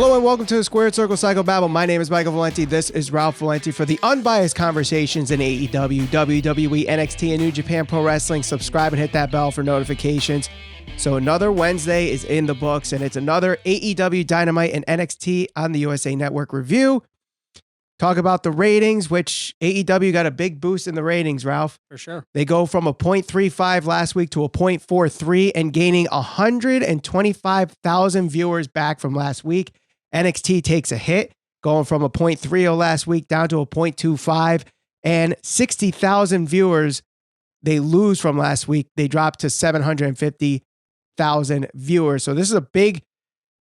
Hello and welcome to the Squared Circle Psychobabble. My name is Michael Valenti. This is Ralph Valenti for the unbiased conversations in AEW, WWE, NXT, and New Japan Pro Wrestling. Subscribe and hit that bell for notifications. So another Wednesday is in the books, and it's another AEW Dynamite and NXT on the USA Network review. Talk about the ratings, which AEW got a big boost in the ratings, Ralph. For sure. They go from a 0.35 last week to a 0.43 and gaining 125,000 viewers back from last week. NXT takes a hit, going from a 0.30 last week down to a 0.25, and 60,000 viewers they lose from last week. They drop to 750,000 viewers. So this is a big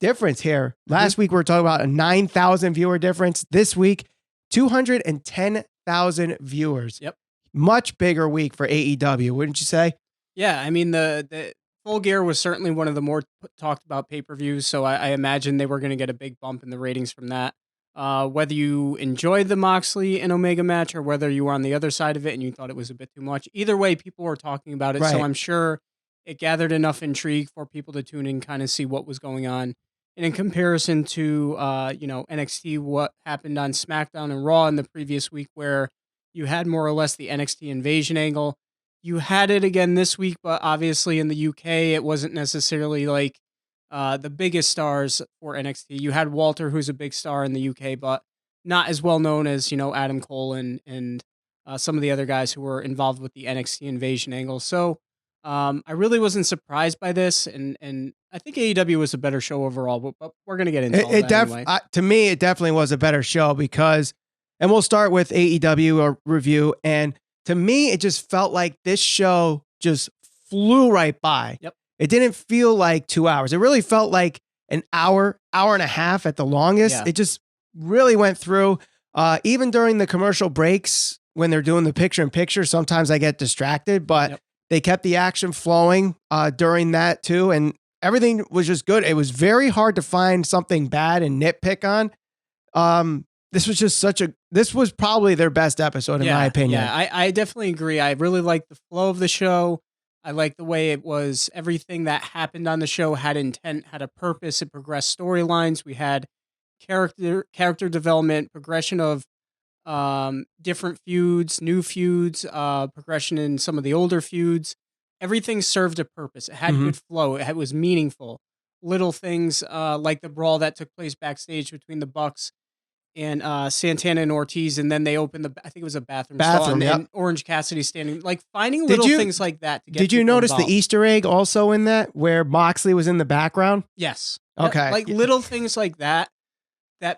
difference here. Last week we were talking about a 9,000 viewer difference. This week, 210,000 viewers. Yep. Much bigger week for AEW, wouldn't you say? Yeah, I mean, the Full Gear was certainly one of the more talked about pay-per-views, so I imagine they were going to get a big bump in the ratings from that. Whether you enjoyed the Moxley and Omega match or whether you were on the other side of it and you thought it was a bit too much, either way, people were talking about it, Right. so I'm sure it gathered enough intrigue for people to tune in and kind of see what was going on. And in comparison to, NXT, what happened on SmackDown and Raw in the previous week where you had more or less the NXT invasion angle, you had it again this week, but obviously in the UK, it wasn't necessarily like the biggest stars for NXT. You had Walter, who's a big star in the UK, but not as well known as, Adam Cole and some of the other guys who were involved with the NXT invasion angle. So I really wasn't surprised by this, and I think AEW was a better show overall, but we're going to get into all that anyway. To me, it definitely was a better show because, and we'll start with AEW review, and to me, it just felt like this show just flew right by. Yep. It didn't feel like 2 hours. It really felt like an hour and a half at the longest. Yeah. It just really went through. Even during the commercial breaks, when they're doing the picture-in-picture, sometimes I get distracted, but they kept the action flowing during that too. And everything was just good. It was very hard to find something bad and nitpick on. This was just this was probably their best episode in my opinion. Yeah, I definitely agree. I really liked the flow of the show. I liked the way it was. Everything that happened on the show had intent, had a purpose. It progressed storylines. We had character development, progression of different feuds, new feuds, progression in some of the older feuds. Everything served a purpose. It had good flow. It was meaningful. Little things like the brawl that took place backstage between the Bucks and Santana and Ortiz, and then they opened I think it was a bathroom stall, and Orange Cassidy standing, like finding little things like that to get. Did you notice involved. the Easter egg also in that where Moxley was in the background? Yes. Okay. Like little things like that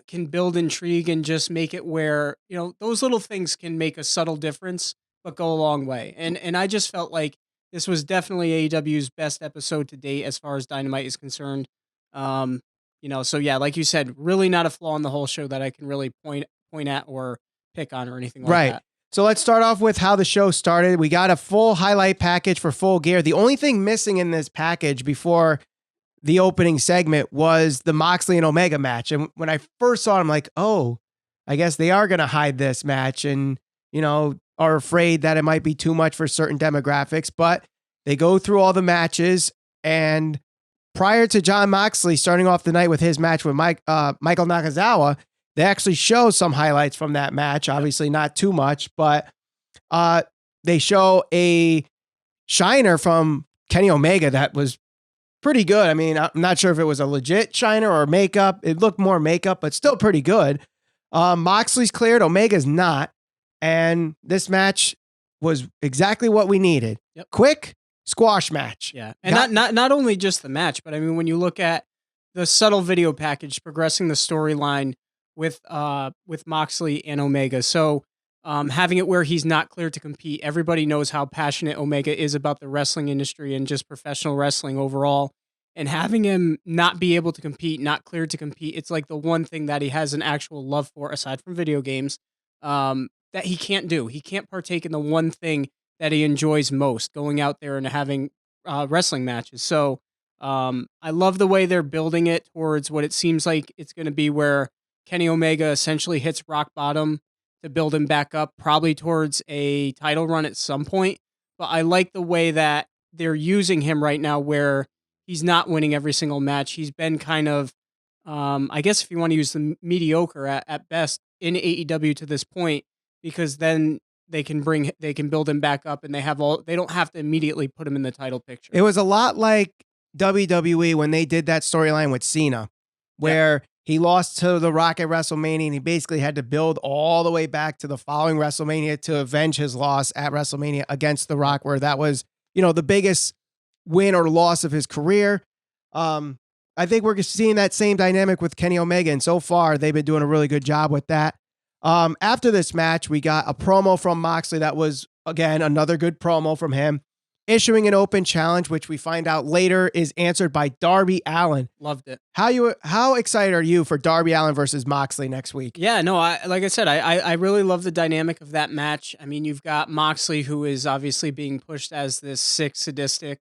can build intrigue and just make it where, those little things can make a subtle difference, but go a long way. And I just felt like this was definitely AEW's best episode to date as far as Dynamite is concerned. So yeah, like you said, really not a flaw in the whole show that I can really point at or pick on or anything like that. So let's start off with how the show started. We got a full highlight package for Full Gear. The only thing missing in this package before the opening segment was the Moxley and Omega match. And when I first saw it, I'm like, oh, I guess they are going to hide this match and, are afraid that it might be too much for certain demographics. But they go through all the matches, and prior to Jon Moxley starting off the night with his match with Michael Nakazawa, they actually show some highlights from that match. Obviously not too much, but they show a shiner from Kenny Omega that was pretty good. I mean, I'm not sure if it was a legit shiner or makeup. It looked more makeup, but still pretty good. Moxley's cleared. Omega's not. And this match was exactly what we needed. Yep. Quick squash match. Yeah. And not only just the match, but I mean, when you look at the subtle video package progressing the storyline with Moxley and Omega. So having it where he's not cleared to compete. Everybody knows how passionate Omega is about the wrestling industry and just professional wrestling overall. And having him not be able to compete, not cleared to compete, it's like the one thing that he has an actual love for, aside from video games, that he can't do. He can't partake in the one thing that he enjoys most, going out there and having wrestling matches. So I love the way they're building it towards what it seems like it's going to be, where Kenny Omega essentially hits rock bottom to build him back up, probably towards a title run at some point. But I like the way that they're using him right now, where he's not winning every single match. He's been kind of I guess if you want to use the mediocre at best in AEW to this point, because then they can build him back up, and they don't have to immediately put him in the title picture. It was a lot like WWE when they did that storyline with Cena, where he lost to The Rock at WrestleMania, and he basically had to build all the way back to the following WrestleMania to avenge his loss at WrestleMania against The Rock, where that was, the biggest win or loss of his career. I think we're seeing that same dynamic with Kenny Omega, and so far they've been doing a really good job with that. After this match, we got a promo from Moxley that was, again, another good promo from him, issuing an open challenge, which we find out later is answered by Darby Allin. Loved it. How excited are you for Darby Allin versus Moxley next week? Yeah, no, like I said, I really love the dynamic of that match. I mean, you've got Moxley, who is obviously being pushed as this sick, sadistic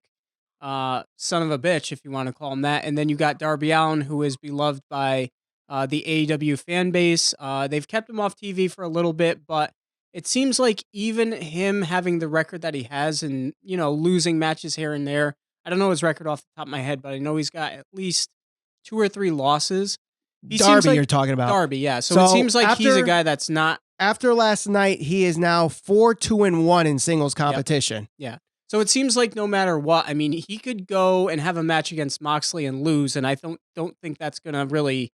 son of a bitch, if you want to call him that. And then you got Darby Allin, who is beloved by the AEW fan base. They've kept him off TV for a little bit, but it seems like even him having the record that he has and, losing matches here and there, I don't know his record off the top of my head, but I know he's got at least 2 or 3 losses. Darby, you're talking about. Darby, yeah. So it seems like he's a guy that's not. After last night, he is now 4-2-1 in singles competition. Yep. Yeah. So it seems like no matter what, I mean, he could go and have a match against Moxley and lose, and I don't think that's going to really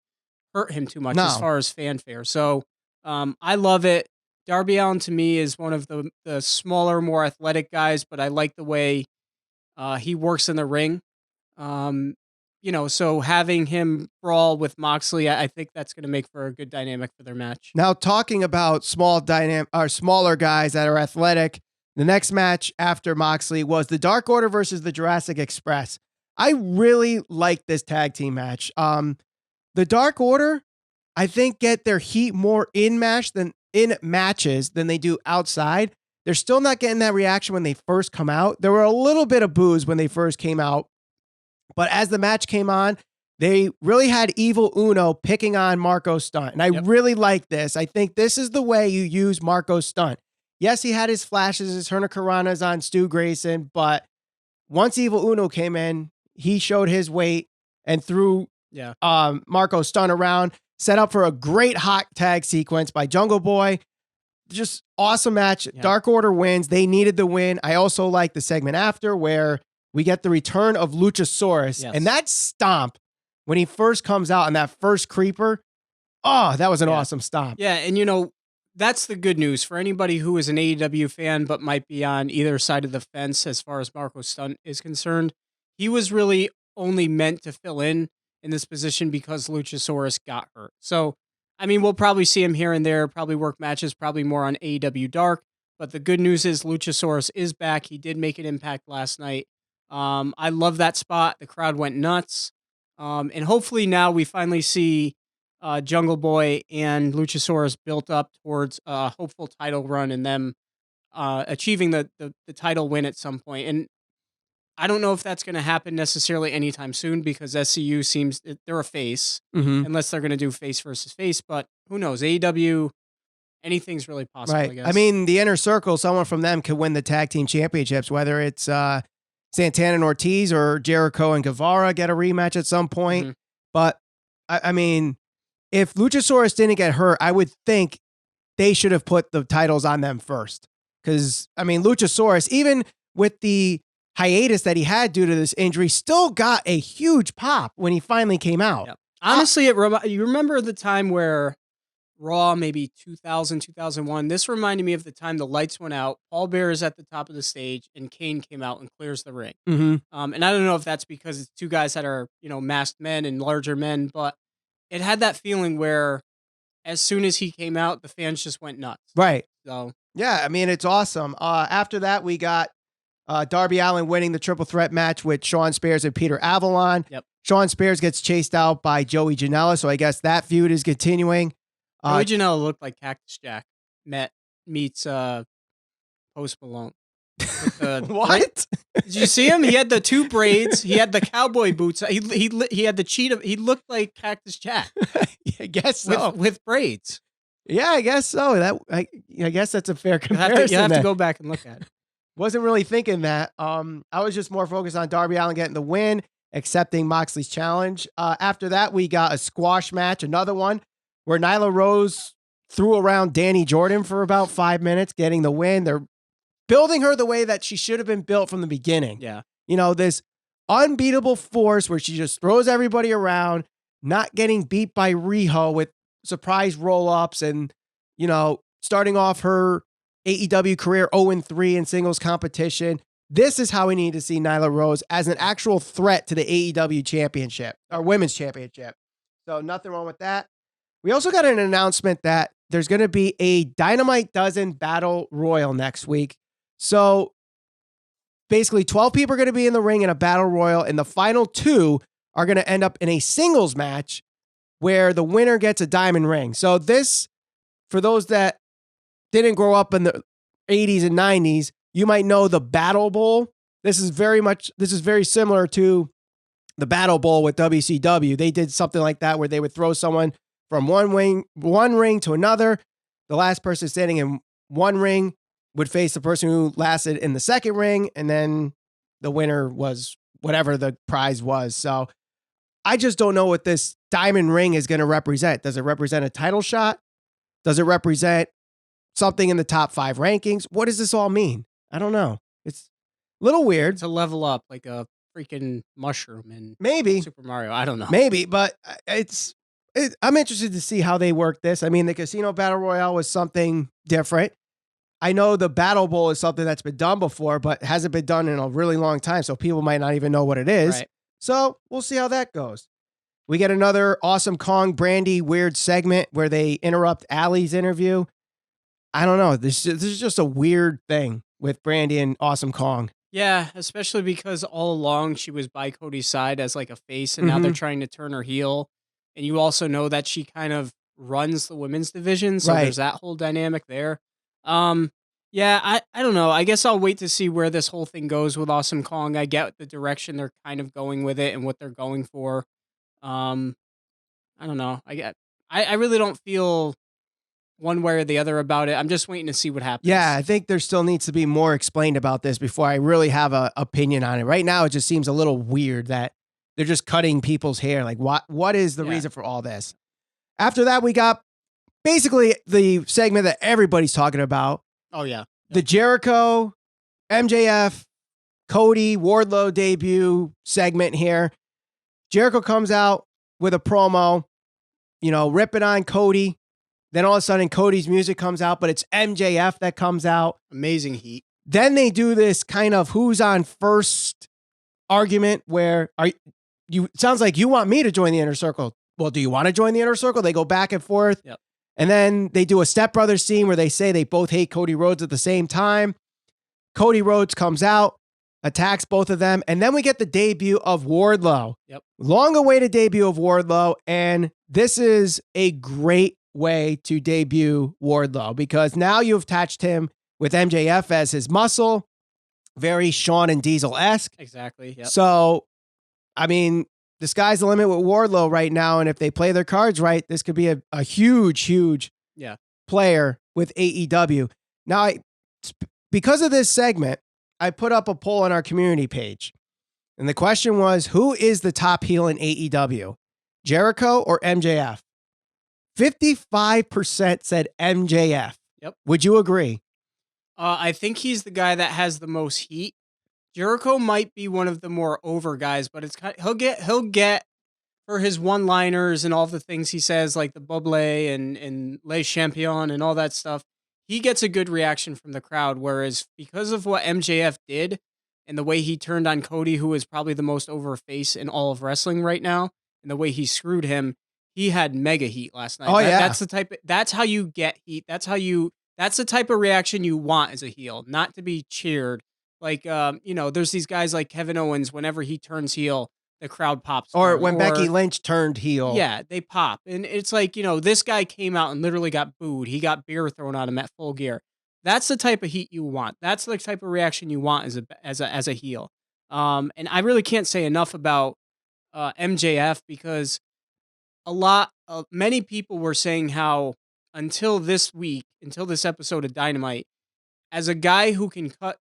hurt him too much as far as fanfare. So I love it. Darby Allin to me is one of the smaller, more athletic guys, but I like the way he works in the ring. So having him brawl with Moxley, I think that's going to make for a good dynamic for their match. Now, talking about smaller guys that are athletic, the next match after Moxley was the Dark Order versus the Jurassic Express. I really like this tag team match. The Dark Order, I think, get their heat more in matches than they do outside. They're still not getting that reaction when they first come out. There were a little bit of boos when they first came out, but as the match came on, they really had Evil Uno picking on Marco Stunt, and I really like this. I think this is the way you use Marco Stunt. Yes, he had his flashes, his Hurricanranas on Stu Grayson, but once Evil Uno came in, he showed his weight and threw Marco Stunt around, set up for a great hot tag sequence by Jungle Boy. Just awesome match. Yeah. Dark Order wins. They needed the win. I also like the segment after where we get the return of Luchasaurus. Yes. And that stomp when he first comes out and that first creeper, that was an awesome stomp. Yeah, and that's the good news for anybody who is an AEW fan but might be on either side of the fence as far as Marco Stunt is concerned. He was really only meant to fill in this position because Luchasaurus got hurt. So, I mean, we'll probably see him here and there, probably work matches, probably more on AEW Dark. But the good news is Luchasaurus is back. He did make an impact last night. I love that spot. The crowd went nuts. And hopefully now we finally see Jungle Boy and Luchasaurus built up towards a hopeful title run and them achieving the title win at some point. And I don't know if that's going to happen necessarily anytime soon because SCU seems they're a face unless they're going to do face versus face. But who knows? AEW, anything's really possible, right. I guess. I mean, the Inner Circle, someone from them could win the tag team championships, whether it's Santana and Ortiz or Jericho and Guevara get a rematch at some point. Mm-hmm. But I mean, if Luchasaurus didn't get hurt, I would think they should have put the titles on them first. Because, I mean, Luchasaurus, even with the hiatus that he had due to this injury, still got a huge pop when he finally came out. Yep. Honestly, you remember the time where Raw, maybe 2000, 2001, this reminded me of the time the lights went out, Paul Bearer is at the top of the stage, and Kane came out and clears the ring. Mm-hmm. And I don't know if that's because it's two guys that are, masked men and larger men, but it had that feeling where as soon as he came out, the fans just went nuts. Right. So yeah, I mean, it's awesome. After that, we got Darby Allin winning the triple threat match with Shawn Spears and Peter Avalon. Yep. Shawn Spears gets chased out by Joey Janela, so I guess that feud is continuing. Joey Janela looked like Cactus Jack meets Post Malone. What? Did you see him? He had the 2 braids. He had the cowboy boots. He had the cheetah. He looked like Cactus Jack. I guess so. With braids. Yeah, I guess so. I guess that's a fair comparison. You have to go back and look at it. Wasn't really thinking that. I was just more focused on Darby Allin getting the win. accepting Moxley's challenge. After that, we got a squash match, another one where Nyla Rose threw around Danny Jordan for about 5 minutes, getting the win. They're building her the way that she should have been built from the beginning. Yeah. You know, this unbeatable force where she just throws everybody around, not getting beat by Riho with surprise roll-ups and, you know, starting off her AEW career 0-3 in singles competition. This is how we need to see Nyla Rose as an actual threat to the AEW championship, or women's championship. So nothing wrong with that. We also got an announcement that there's going to be a Dynamite Dozen Battle Royal next week. So basically 12 people are going to be in the ring in a Battle Royal, and the final 2 are going to end up in a singles match where the winner gets a diamond ring. So this, for those that didn't grow up in the 80s and 90s, you might know the Battle Bowl. This is very similar to the Battle Bowl with WCW. They did something like that where they would throw someone from one ring to another. The last person standing in one ring would face the person who lasted in the second ring, and then the winner was whatever the prize was. So I just don't know what this diamond ring is going to represent. Does it represent a title shot? Does it represent something in the top 5 rankings? What does this all mean? I don't know. It's a little weird. To level up like a freaking mushroom in Maybe Super Mario. I don't know. Maybe, but I'm interested to see how they work this. I mean, the Casino Battle Royale was something different. I know the Battle Bowl is something that's been done before, but hasn't been done in a really long time, so people might not even know what it is. Right. So we'll see how that goes. We get another Awesome Kong Brandy weird segment where they interrupt Allie's interview. I don't know. This is just a weird thing with Brandy and Awesome Kong. Yeah, especially because all along she was by Cody's side as like a face, and now they're trying to turn her heel. And you also know that she kind of runs the women's division, so there's that whole dynamic there. Yeah, I don't know. I guess I'll wait to see where this whole thing goes with Awesome Kong. I get the direction they're kind of going with it and what they're going for. I don't know. I really don't feel one way or the other about it. I'm just waiting to see what happens. Yeah, I think there still needs to be more explained about this before I really have an opinion on it. Right now, it just seems a little weird that they're just cutting people's hair. Like, what is the reason for all this? After that, we got basically the segment that everybody's talking about. Oh, yeah. The Jericho, MJF, Cody, Wardlow debut segment here. Jericho comes out with a promo, ripping on Cody. Then all of a sudden, Cody's music comes out, but it's MJF that comes out. Amazing heat. Then they do this kind of who's on first argument where sounds like you want me to join the Inner Circle. Well, do you want to join the Inner Circle? They go back and forth. Yep. And then they do a Step Brothers scene where they say they both hate Cody Rhodes at the same time. Cody Rhodes comes out, attacks both of them. And then we get the debut of Wardlow. Yep. Long awaited debut of Wardlow. And this is a great way to debut Wardlow because now you've attached him with MJF as his muscle. Very Shawn and Diesel-esque. Exactly. Yep. So, I mean, the sky's the limit with Wardlow right now. And if they play their cards right, this could be a huge player with AEW. Now, because of this segment, I put up a poll on our community page. And the question was, who is the top heel in AEW? Jericho or MJF? 55% said MJF. Yep. Would you agree? I think he's the guy that has the most heat. Jericho might be one of the more over guys, but it's he'll get for his one-liners and all the things he says, like the Buble and Les Champions and all that stuff. He gets a good reaction from the crowd, whereas because of what MJF did and the way he turned on Cody, who is probably the most over face in all of wrestling right now, and the way he screwed him, he had mega heat last night. Oh, yeah. That's how you get heat. That's the type of reaction you want as a heel, not to be cheered. Like, there's these guys like Kevin Owens, whenever he turns heel, the crowd pops. Or when Becky Lynch turned heel. Yeah, they pop. And it's like, this guy came out and literally got booed. He got beer thrown at him at Full Gear. That's the type of heat you want. That's the type of reaction you want as a heel. And I really can't say enough about MJF because many people were saying how until this episode of Dynamite, as a guy who can cut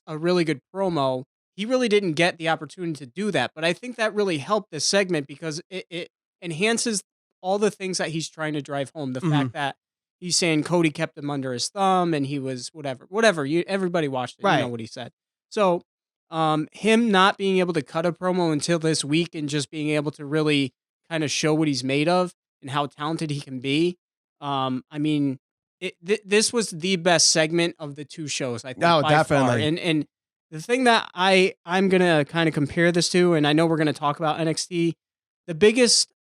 a really good promo, he really didn't get the opportunity to do that. But I think that really helped this segment because it enhances all the things that he's trying to drive home. The fact that he's saying Cody kept him under his thumb and he was whatever. Everybody watched it. Right. You know what he said. So him not being able to cut a promo until this week and just being able to really kind of show what he's made of and how talented he can be. I mean, this was the best segment of the two shows, I think. No, by definitely. Far. And the thing that I'm going to kind of compare this to, and I know we're going to talk about NXT, the biggest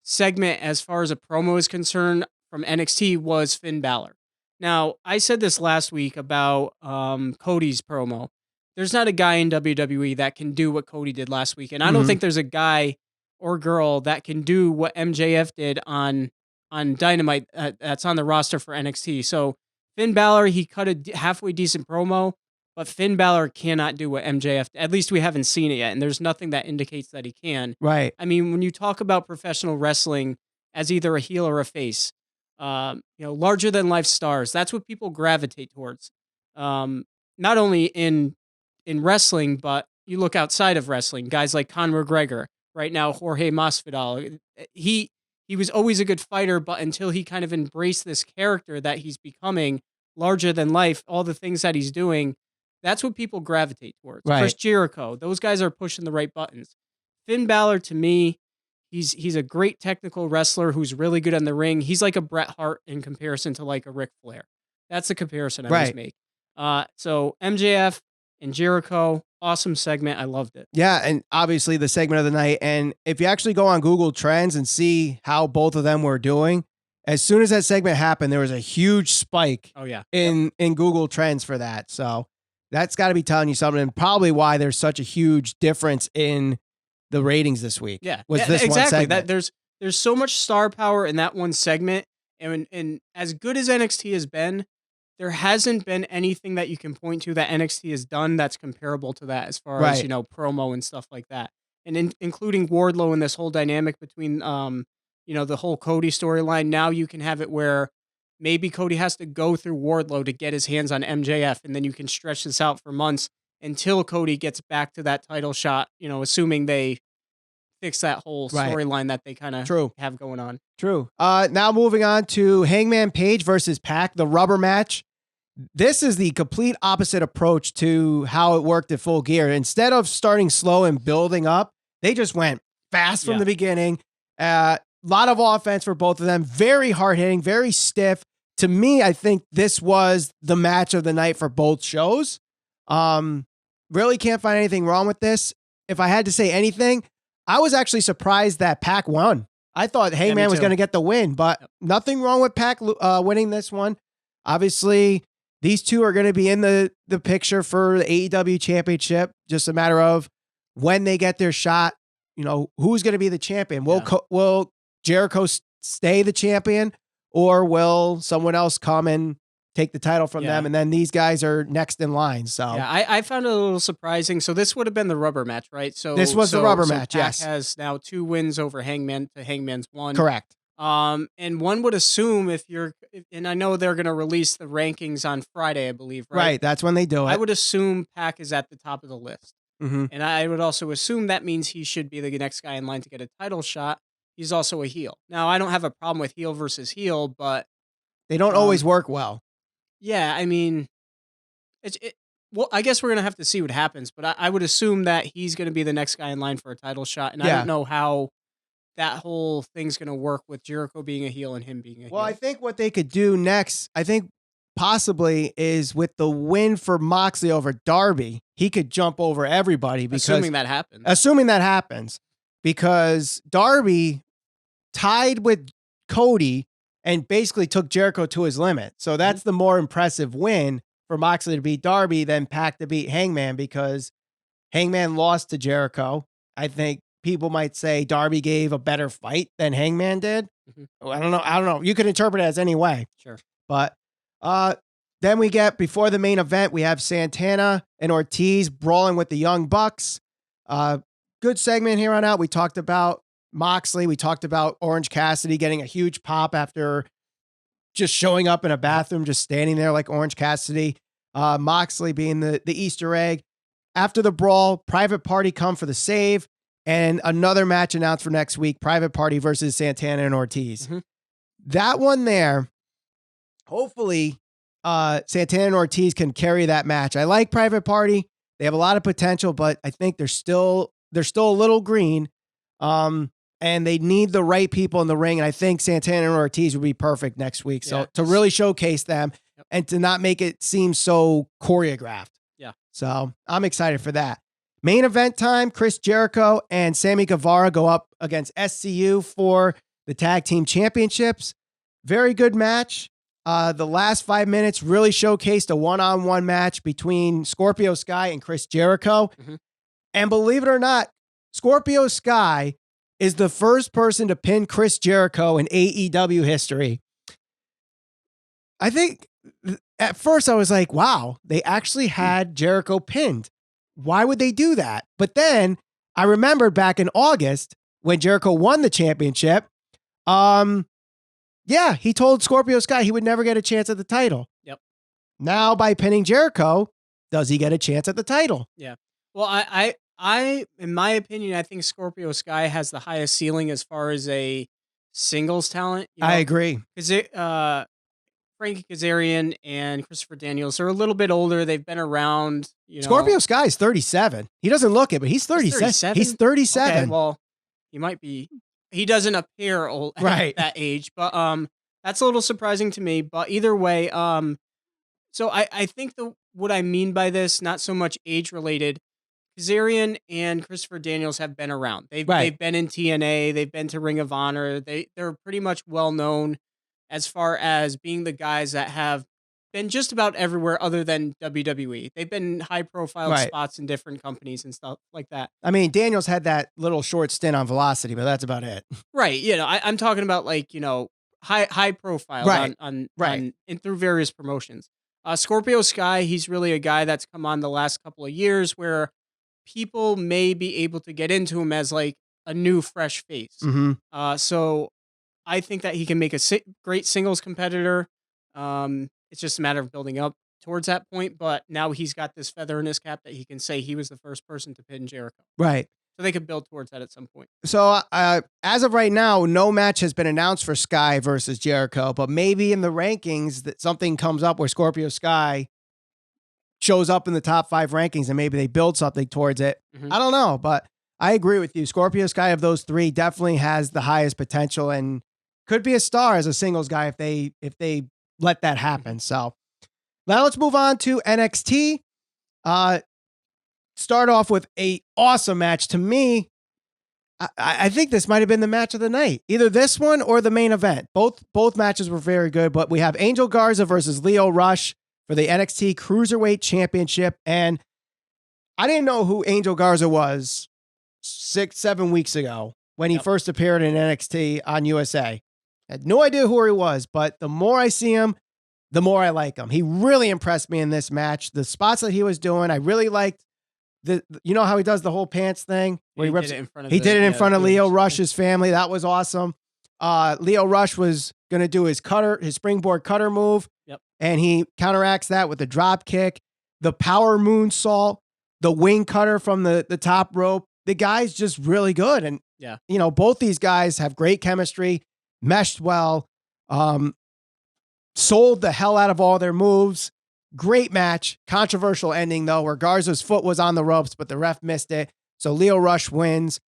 segment as far as a promo is concerned from NXT was Finn Balor. Now, I said this last week about Cody's promo. There's not a guy in WWE that can do what Cody did last week. And I don't think there's a guy or girl that can do what MJF did on Dynamite that's on the roster for NXT. So Finn Balor, he cut a halfway decent promo, but Finn Balor cannot do what MJF did. At least we haven't seen it yet, and there's nothing that indicates that he can. Right. I mean, when you talk about professional wrestling as either a heel or a face, larger than life stars, that's what people gravitate towards. Not only in wrestling, but you look outside of wrestling, guys like Conor McGregor, right now Jorge Masvidal. He was always a good fighter, but until he kind of embraced this character that he's becoming, larger than life, all the things that he's doing, that's what people gravitate towards. Right. Chris Jericho, those guys are pushing the right buttons. Finn Balor, to me, he's a great technical wrestler who's really good in the ring. He's like a Bret Hart in comparison to like a Ric Flair. That's the comparison I always make. So MJF and Jericho, awesome segment. I loved it. Yeah, and obviously the segment of the night. And if you actually go on Google Trends and see how both of them were doing, as soon as that segment happened, there was a huge spike in Google Trends for that. So that's got to be telling you something, and probably why there's such a huge difference in the ratings this week. Yeah, was this one segment. That there's so much star power in that one segment, and as good as NXT has been, there hasn't been anything that you can point to that NXT has done that's comparable to that as far as, promo and stuff like that. And including Wardlow and this whole dynamic between, the whole Cody storyline. Now you can have it where maybe Cody has to go through Wardlow to get his hands on MJF, and then you can stretch this out for months until Cody gets back to that title shot, assuming they fix that whole storyline that they kind of have going on. True. Now moving on to Hangman Page versus Pac, the rubber match. This is the complete opposite approach to how it worked at Full Gear. Instead of starting slow and building up, they just went fast from the beginning. A lot of offense for both of them. Very hard hitting, very stiff. To me, I think this was the match of the night for both shows. Really can't find anything wrong with this. If I had to say anything, I was actually surprised that Pac won. I thought Hangman was going to get the win, but nothing wrong with Pac winning this one. Obviously, these two are going to be in the picture for the AEW Championship. Just a matter of when they get their shot. Who's going to be the champion? Will Jericho stay the champion, or will someone else come and take the title from them? And then these guys are next in line. So I found it a little surprising. So this would have been the rubber match, right? So this was the rubber match. Pac Yes, has now 2 wins over Hangman to Hangman's 1. Correct. And one would assume and I know they're going to release the rankings on Friday, I believe, right? Right. That's when they do it. I would assume Pac is at the top of the list. Mm-hmm. And I would also assume that means he should be the next guy in line to get a title shot. He's also a heel. Now, I don't have a problem with heel versus heel, but they don't always work well. Yeah, I mean, well, I guess we're going to have to see what happens, but I would assume that he's going to be the next guy in line for a title shot. And I don't know how that whole thing's going to work with Jericho being a heel and him being a heel. Well, I think what they could do next, possibly, is with the win for Moxley over Darby, he could jump over everybody. Assuming that happens. Assuming that happens. Because Darby tied with Cody and basically took Jericho to his limit. So that's the more impressive win for Moxley to beat Darby than Pac to beat Hangman, because Hangman lost to Jericho. I think people might say Darby gave a better fight than Hangman did. Mm-hmm. I don't know. You can interpret it as any way. Sure. But then we get, before the main event, we have Santana and Ortiz brawling with the Young Bucks. Good segment here on out. We talked about Moxley. We talked about Orange Cassidy getting a huge pop after just showing up in a bathroom, just standing there like Orange Cassidy. Moxley being the Easter egg. After the brawl, Private Party come for the save, and another match announced for next week, Private Party versus Santana and Ortiz. Mm-hmm. That one there, hopefully, Santana and Ortiz can carry that match. I like Private Party. They have a lot of potential, but I think they're still a little green. And they need the right people in the ring. And I think Santana and Ortiz would be perfect next week. So to really showcase them and to not make it seem so choreographed. Yeah. So I'm excited for that. Main event time, Chris Jericho and Sammy Guevara go up against SCU for the Tag Team Championships. Very good match. The last 5 minutes really showcased a one-on-one match between Scorpio Sky and Chris Jericho. Mm-hmm. And believe it or not, Scorpio Sky is the first person to pin Chris Jericho in AEW history. I think at first I was like, wow, they actually had Jericho pinned. Why would they do that? But then I remembered back in August when Jericho won the championship. He told Scorpio Sky he would never get a chance at the title. Yep. Now by pinning Jericho, does he get a chance at the title? Yeah. Well, I, in my opinion, I think Scorpio Sky has the highest ceiling as far as a singles talent. I agree. Because Frankie Kazarian and Christopher Daniels are a little bit older. They've been around. Scorpio Sky is 37. He doesn't look it, but he's 37. He's 37. Okay, well, he might be. He doesn't appear old at that age, but that's a little surprising to me. But either way, so I think what I mean by this, not so much age related. Kazarian and Christopher Daniels have been around. They've been in TNA. They've been to Ring of Honor. They're pretty much well known as far as being the guys that have been just about everywhere other than WWE. They've been high profile spots in different companies and stuff like that. I mean, Daniels had that little short stint on Velocity, but that's about it. Right. I'm talking about high profile on and through various promotions. Scorpio Sky, he's really a guy that's come on the last couple of years where people may be able to get into him as like a new fresh face. Mm-hmm. So I think that he can make a great singles competitor. It's just a matter of building up towards that point. But now he's got this feather in his cap that he can say he was the first person to pin Jericho. Right. So they could build towards that at some point. So as of right now, no match has been announced for Sky versus Jericho, but maybe in the rankings that something comes up where Scorpio Sky shows up in the top 5 rankings and maybe they build something towards it. Mm-hmm. I don't know, but I agree with you. Scorpio Sky of those 3 definitely has the highest potential and could be a star as a singles guy if they let that happen. So now let's move on to NXT. Start off with a awesome match. To me, I think this might have been the match of the night. Either this one or the main event. Both matches were very good, but we have Angel Garza versus Lio Rush for the NXT Cruiserweight Championship. And I didn't know who Angel Garza was 6-7 weeks ago when he first appeared in NXT on USA. I had no idea who he was, but the more I see him, the more I like him. He really impressed me in this match. The spots that he was doing, I really liked. You know how he does the whole pants thing? Where he did it in front of Lio Rush's family. That was awesome. Lio Rush was going to do his springboard cutter move. Yep. And he counteracts that with the drop kick, the power moonsault, the wing cutter from the top rope. The guy's just really good. And, both these guys have great chemistry, meshed well, sold the hell out of all their moves. Great match. Controversial ending, though, where Garza's foot was on the ropes, but the ref missed it. So Lio Rush wins.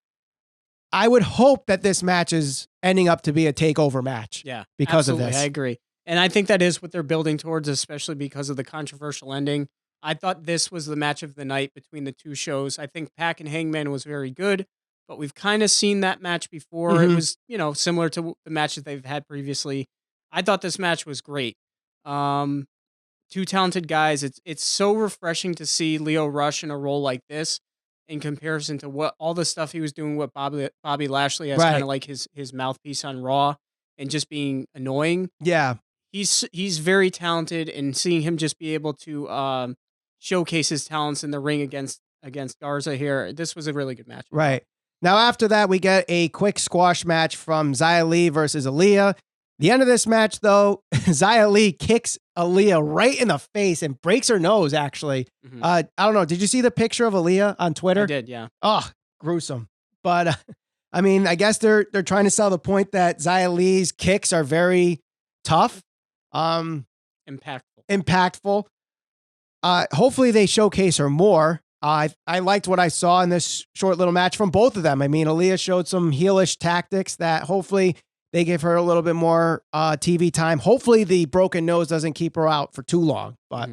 I would hope that this match is ending up to be a takeover match. Yeah, because absolutely. of this. I agree. And I think that is what they're building towards, especially because of the controversial ending. I thought this was the match of the night between the two shows. I think Pac and Hangman was very good, but we've kind of seen that match before. Mm-hmm. It was, similar to the matches they've had previously. I thought this match was great. Two talented guys. It's so refreshing to see Lio Rush in a role like this in comparison to what all the stuff he was doing with Bobby Lashley as kind of like his mouthpiece on Raw and just being annoying. Yeah. He's very talented, and seeing him just be able to showcase his talents in the ring against Garza here, this was a really good match. Right. Now after that, we get a quick squash match from Xia Li versus Aliyah. The end of this match, though, Xia Li kicks Aliyah right in the face and breaks her nose, actually. Mhm. I don't know. Did you see the picture of Aliyah on Twitter? I did, yeah. Oh, gruesome. But, I mean, I guess they're trying to sell the point that Xia Li's kicks are very tough. Impactful. Hopefully they showcase her more. I liked what I saw in this short little match from both of them. I mean, Aliyah showed some heelish tactics that hopefully they give her a little bit more TV time. Hopefully the broken nose doesn't keep her out for too long, but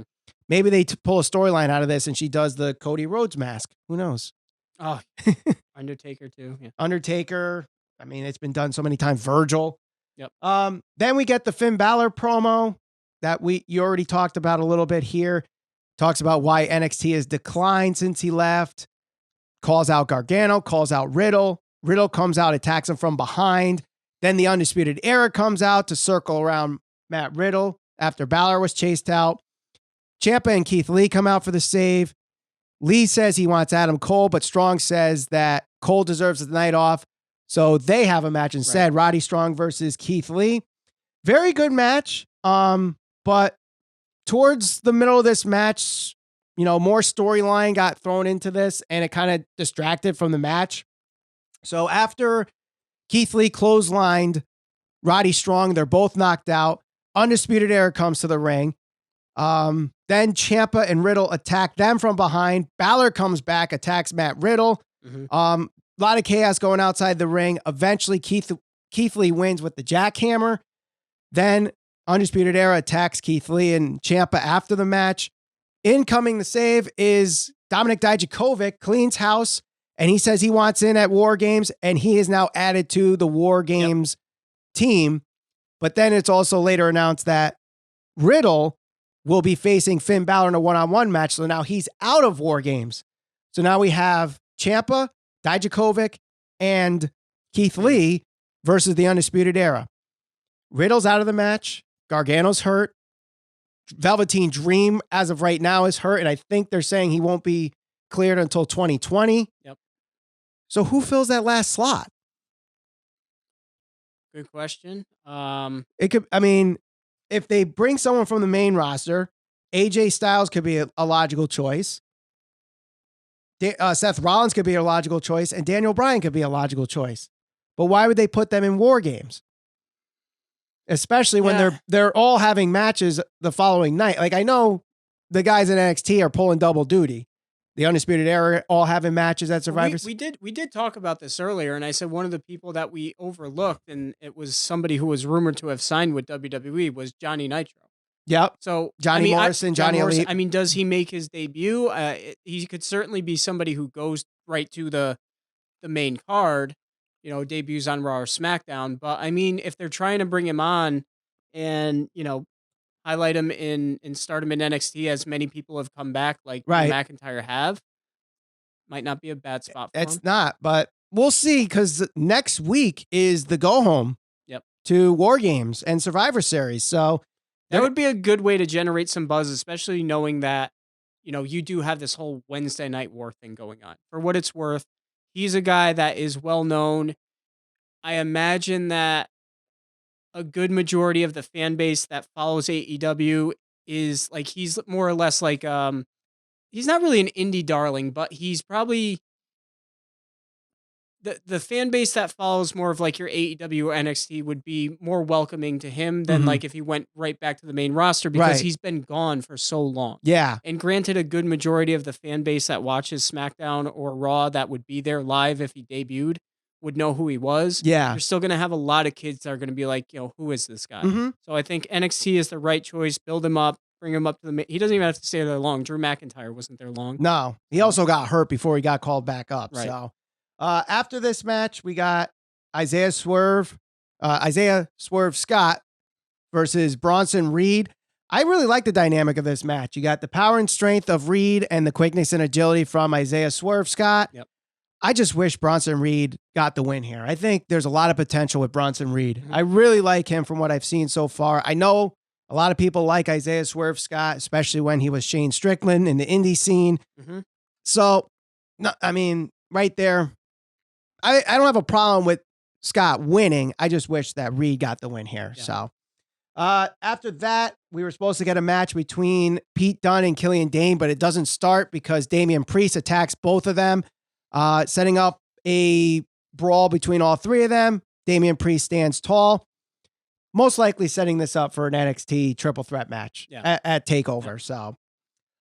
maybe they pull a storyline out of this and she does the Cody Rhodes mask. Who knows? Oh, Undertaker too. Yeah. Undertaker. I mean, it's been done so many times. Virgil. Yep. Then we get the Finn Balor promo that you already talked about a little bit here. Talks about why NXT has declined since he left. Calls out Gargano, calls out Riddle. Riddle comes out, attacks him from behind. Then the Undisputed Era comes out to circle around Matt Riddle after Balor was chased out. Ciampa and Keith Lee come out for the save. Lee says he wants Adam Cole, but Strong says that Cole deserves the night off. So they have a match instead. Roddy Strong versus Keith Lee. Very good match. But towards the middle of this match, more storyline got thrown into this and it kind of distracted from the match. So after Keith Lee clotheslined Roddy Strong, they're both knocked out. Undisputed Era comes to the ring. Then Ciampa and Riddle attack them from behind. Balor comes back, attacks Matt Riddle. A lot of chaos going outside the ring. Eventually, Keith Lee wins with the jackhammer. Then Undisputed Era attacks Keith Lee and Ciampa after the match. Incoming the save is Dominik Dijakovic, cleans house, and he says he wants in at WarGames, and he is now added to the WarGames team. But then it's also later announced that Riddle will be facing Finn Balor in a one-on-one match, so now he's out of WarGames. So now we have Ciampa, Dijakovic, and Keith Lee versus the Undisputed Era. Riddle's out of the match. Gargano's hurt. Velveteen Dream, as of right now, is hurt, and I think they're saying he won't be cleared until 2020. Yep. So who fills that last slot? Good question. It could. I mean, if they bring someone from the main roster, AJ Styles could be a logical choice. Seth Rollins could be a logical choice, and Daniel Bryan could be a logical choice. But why would they put them in WarGames? Especially when they're all having matches the following night. Like, I know the guys in NXT are pulling double duty. The Undisputed Era all having matches at Survivor Series. We did talk about this earlier, and I said one of the people that we overlooked, and it was somebody who was rumored to have signed with WWE, was Johnny Nitro. Yep. So Johnny Morrison, Johnny Elite. I mean, does he make his debut? He could certainly be somebody who goes right to the main card. Debuts on Raw or SmackDown. But I mean, if they're trying to bring him on and, highlight him in stardom in NXT, as many people have come back, like McIntyre have, might not be a bad spot for him. It's not, but we'll see, because next week is the go home to WarGames and Survivor Series. So that would be a good way to generate some buzz, especially knowing that, you do have this whole Wednesday Night War thing going on. For what it's worth, he's a guy that is well known. I imagine that a good majority of the fan base that follows AEW is like, he's more or less like, he's not really an indie darling, but he's probably the fan base that follows more of like your AEW or NXT would be more welcoming to him than like if he went right back to the main roster, because he's been gone for so long. Yeah. And granted, a good majority of the fan base that watches SmackDown or Raw that would be there live if he debuted would know who he was. Yeah. You're still going to have a lot of kids that are going to be like, who is this guy? So I think NXT is the right choice. Build him up, bring him up to the he doesn't even have to stay there long. Drew McIntyre wasn't there long. No, he also got hurt before he got called back up. Right. So after this match, we got Isiah Swerve Scott versus Bronson Reed. I really like the dynamic of this match. You got the power and strength of Reed and the quickness and agility from Isiah Swerve Scott. Yep. I just wish Bronson Reed got the win here. I think there's a lot of potential with Bronson Reed. I really like him from what I've seen so far. I know a lot of people like Isiah Swerve Scott, especially when he was Shane Strickland in the indie scene. So, no, I mean, right there, I don't have a problem with Scott winning. I just wish that Reed got the win here. Yeah. So after that, we were supposed to get a match between Pete Dunne and Killian Dane, but it doesn't start because Damian Priest attacks both of them, setting up a brawl between all three of them. Damian Priest stands tall, most likely setting this up for an NXT triple threat match at TakeOver. Yeah.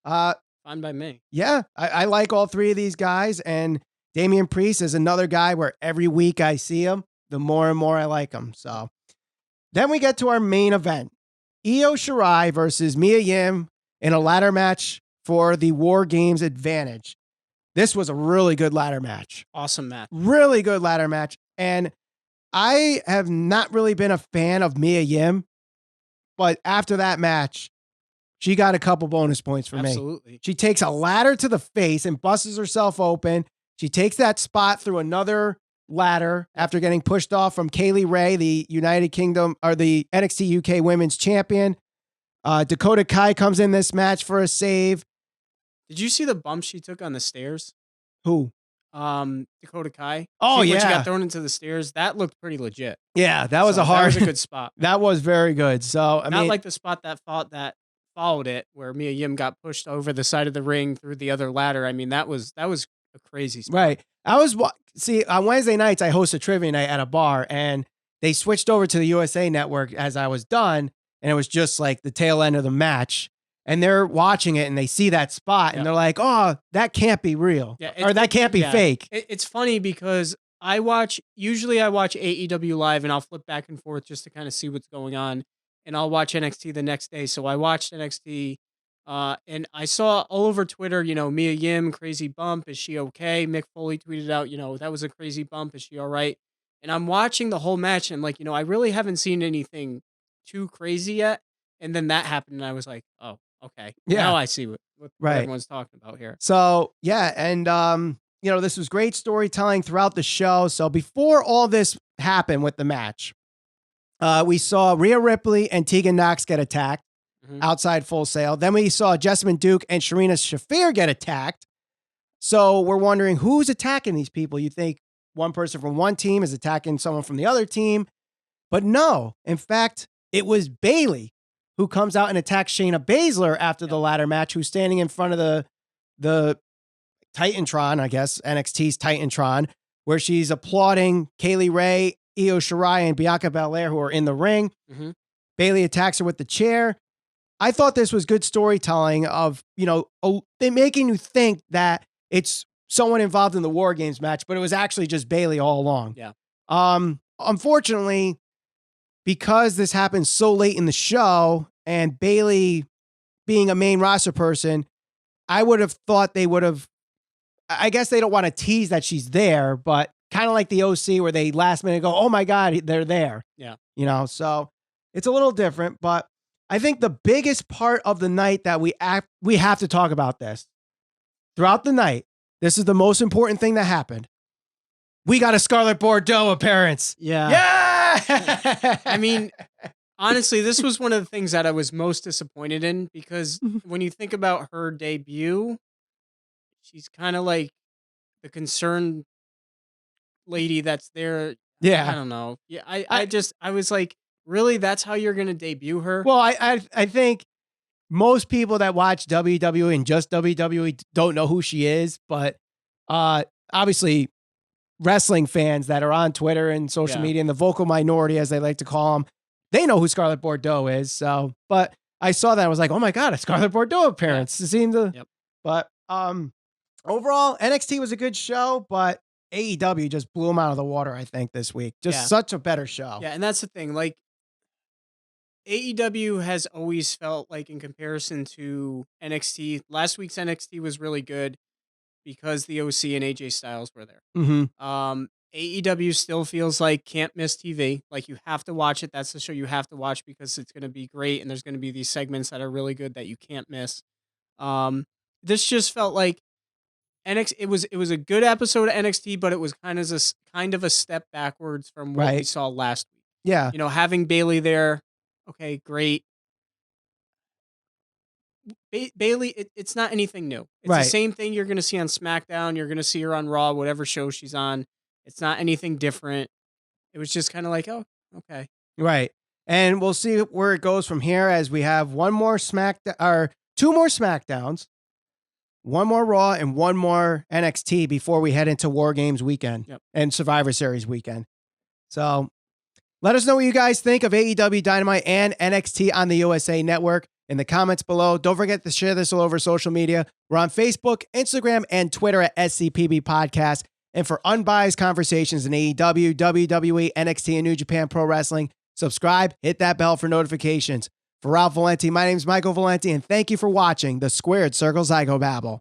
So, fine by me. Yeah, I like all three of these guys, and Damian Priest is another guy where every week I see him, the more and more I like him. So then we get to our main event, Io Shirai versus Mia Yim in a ladder match for the WarGames advantage. This was a really good ladder match. Awesome match. Really good ladder match. And I have not really been a fan of Mia Yim, but after that match, she got a couple bonus points for me. Absolutely. She takes a ladder to the face and busts herself open. She takes that spot through another ladder after getting pushed off from Kaylee Ray, the United Kingdom or the NXT UK Women's Champion. Dakota Kai comes in this match for a save. Did you see the bump she took on the stairs? Who? Dakota Kai. Oh, when yeah. she got thrown into the stairs, that looked pretty legit. Yeah, that was that was a good spot. That was very good. So Not like the spot that followed it, where Mia Yim got pushed over the side of the ring through the other ladder. I mean, that was a crazy spot. Right. On Wednesday nights, I host a trivia night at a bar, and they switched over to the USA Network as I was done, and it was just like the tail end of the match. And they're watching it and they see that spot and they're like, oh, that can't be real. Yeah, or that can't be fake. It's funny because usually I watch AEW live and I'll flip back and forth just to kind of see what's going on. And I'll watch NXT the next day. So I watched NXT and I saw all over Twitter, Mia Yim, crazy bump. Is she okay? Mick Foley tweeted out, that was a crazy bump. Is she all right? And I'm watching the whole match and I'm like, I really haven't seen anything too crazy yet. And then that happened and I was like, oh. Okay. Yeah. Now I see what everyone's talking about here. So, yeah. And, this was great storytelling throughout the show. So before all this happened with the match, we saw Rhea Ripley and Tegan Nox get attacked outside Full Sail. Then we saw Jessamine Duke and Sharina Shafir get attacked. So we're wondering who's attacking these people. You think one person from one team is attacking someone from the other team, but no. In fact, it was Bayley who comes out and attacks Shayna Baszler after the ladder match, who's standing in front of the Titantron, I guess, NXT's Titantron, where she's applauding Kaylee Ray, Io Shirai, and Bianca Belair, who are in the ring. Mm-hmm. Bayley attacks her with the chair. I thought this was good storytelling of, making you think that it's someone involved in the WarGames match, but it was actually just Bayley all along. Yeah. Unfortunately, because this happened so late in the show and Bayley being a main roster person, I would have thought I guess they don't want to tease that she's there, but kind of like the OC where they last minute go, oh my God, they're there. Yeah. So it's a little different, but I think the biggest part of the night that we have to talk about this throughout the night. This is the most important thing that happened. We got a Scarlett Bordeaux appearance. Yeah. Yeah. I mean, honestly, this was one of the things that I was most disappointed in because when you think about her debut, she's kind of like the concerned lady that's there. Yeah. I don't know. Yeah. I was like, really? That's how you're going to debut her? Well, I think most people that watch WWE and just WWE don't know who she is, but obviously wrestling fans that are on Twitter and social media and the vocal minority, as they like to call them, they know who Scarlett Bordeaux is. So, but I saw that. I was like, oh my God, a Scarlett Bordeaux appearance. It seemed to, but overall NXT was a good show, but AEW just blew them out of the water, I think, this week. Just such a better show. Yeah. And that's the thing. Like, AEW has always felt like, in comparison to NXT, last week's NXT was really good because the OC and AJ Styles were there. Mm-hmm. AEW still feels like can't miss TV. Like, you have to watch it. That's the show you have to watch because it's going to be great. And there's going to be these segments that are really good that you can't miss. This just felt like NXT. It was a good episode of NXT, but it was kind of a step backwards from what we saw last week. Yeah. Having Bayley there. Okay, great. Bayley, it's not anything new. It's the same thing you're going to see on SmackDown. You're going to see her on Raw, whatever show she's on. It's not anything different. it was just kind of like, oh, okay. Right. And we'll see where it goes from here as we have two more SmackDowns, one more Raw, and one more NXT before we head into WarGames weekend and Survivor Series weekend. So let us know what you guys think of AEW Dynamite and NXT on the USA Network in the comments below. Don't forget to share this all over social media. We're on Facebook, Instagram, and Twitter at SCPB Podcast. And for unbiased conversations in AEW, WWE, NXT, and New Japan Pro Wrestling, subscribe, hit that bell for notifications. For Ralph Valenti, my name is Michael Valenti, and thank you for watching the Squared Circle Psychobabble.